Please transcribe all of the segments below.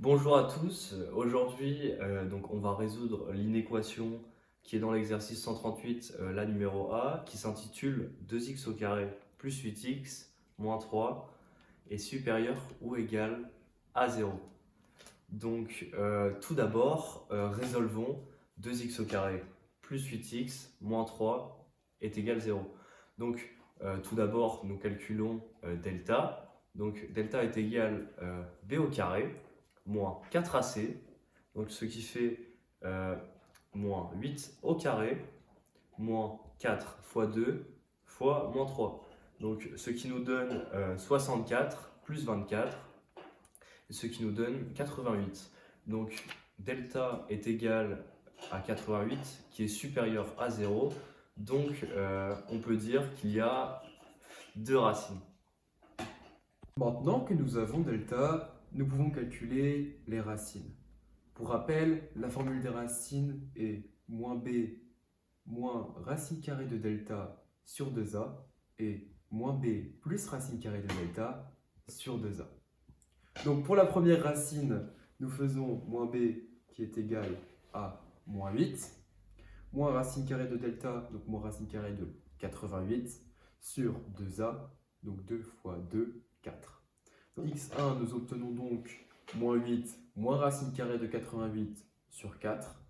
Bonjour à tous, aujourd'hui on va résoudre l'inéquation qui est dans l'exercice 138, la numéro A, qui s'intitule 2x au carré plus 8x moins 3 est supérieur ou égal à 0. Donc tout d'abord, résolvons 2x au carré plus 8x moins 3 est égal à 0. Donc tout d'abord, nous calculons delta. Donc delta est égal b au carré moins 4ac, donc ce qui fait moins 8 au carré, moins 4 fois 2 fois moins 3. Donc ce qui nous donne 64 plus 24, ce qui nous donne 88. Donc delta est égal à 88, qui est supérieur à 0. Donc on peut dire qu'il y a deux racines. Maintenant que nous avons delta, nous pouvons calculer les racines. Pour rappel, la formule des racines est moins b moins racine carrée de delta sur 2a et moins b plus racine carrée de delta sur 2a. Donc pour la première racine, nous faisons moins b qui est égal à moins 8, moins racine carrée de delta, donc moins racine carrée de 88, sur 2a, donc 2 fois 2, 4. Dans x1, nous obtenons donc moins 8, moins racine carrée de 88 sur 4.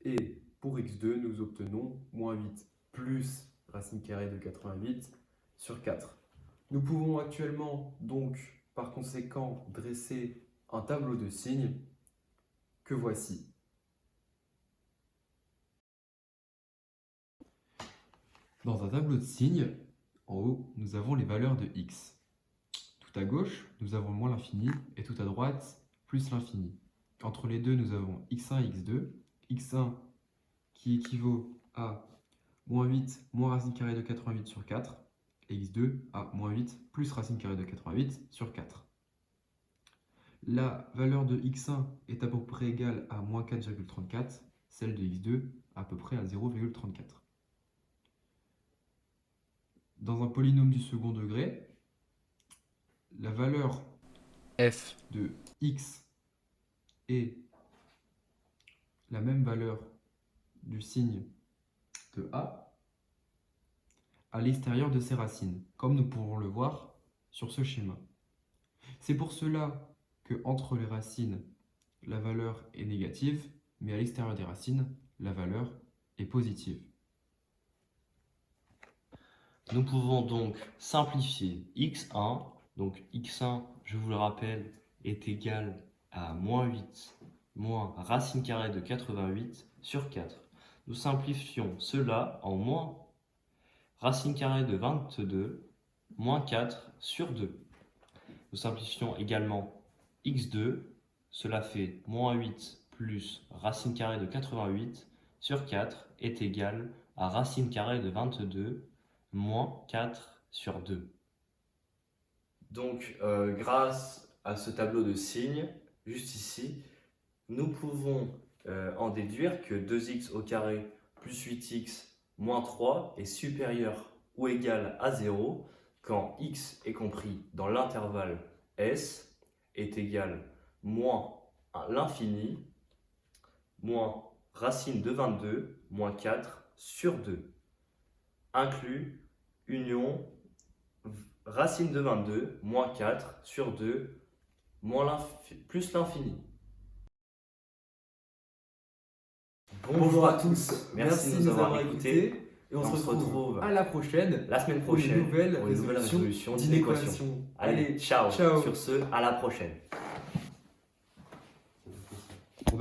Et pour x2, nous obtenons moins 8 plus racine carrée de 88 sur 4. Nous pouvons actuellement donc, par conséquent, dresser un tableau de signes que voici. Dans un tableau de signes, en haut, nous avons les valeurs de x. Tout à gauche, nous avons moins l'infini et tout à droite, plus l'infini. Entre les deux, nous avons x1 et x2. x1 qui équivaut à moins 8 moins racine carrée de 88 sur 4 et x2 à moins 8 plus racine carrée de 88 sur 4. La valeur de x1 est à peu près égale à moins 4,34, celle de x2 à peu près à 0,34. Dans un polynôme du second degré, la valeur f de x est la même valeur du signe de a à l'extérieur de ses racines, comme nous pourrons le voir sur ce schéma. C'est pour cela que entre les racines, la valeur est négative, mais à l'extérieur des racines, la valeur est positive. Nous pouvons donc simplifier x1. Donc x1, je vous le rappelle, est égal à moins 8 moins racine carrée de 88 sur 4. Nous simplifions cela en moins racine carrée de 22 moins 4 sur 2. Nous simplifions également x2. Cela fait moins 8 plus racine carrée de 88 sur 4 est égal à racine carrée de 22 moins 4 sur 2. Donc, grâce à ce tableau de signes, juste ici, nous pouvons en déduire que 2x au carré plus 8x moins 3 est supérieur ou égal à 0 quand x est compris dans l'intervalle S est égal moins à l'infini moins racine de 22 moins 4 sur 2 inclus union racine de 22 moins 4 sur 2 plus l'infini. Bonjour à tous, merci de nous avoir écoutés. Et on se retrouve à la prochaine la semaine prochaine pour une nouvelle résolution d'inéquation. d'inéquation. Allez, ciao. Sur ce, à la prochaine.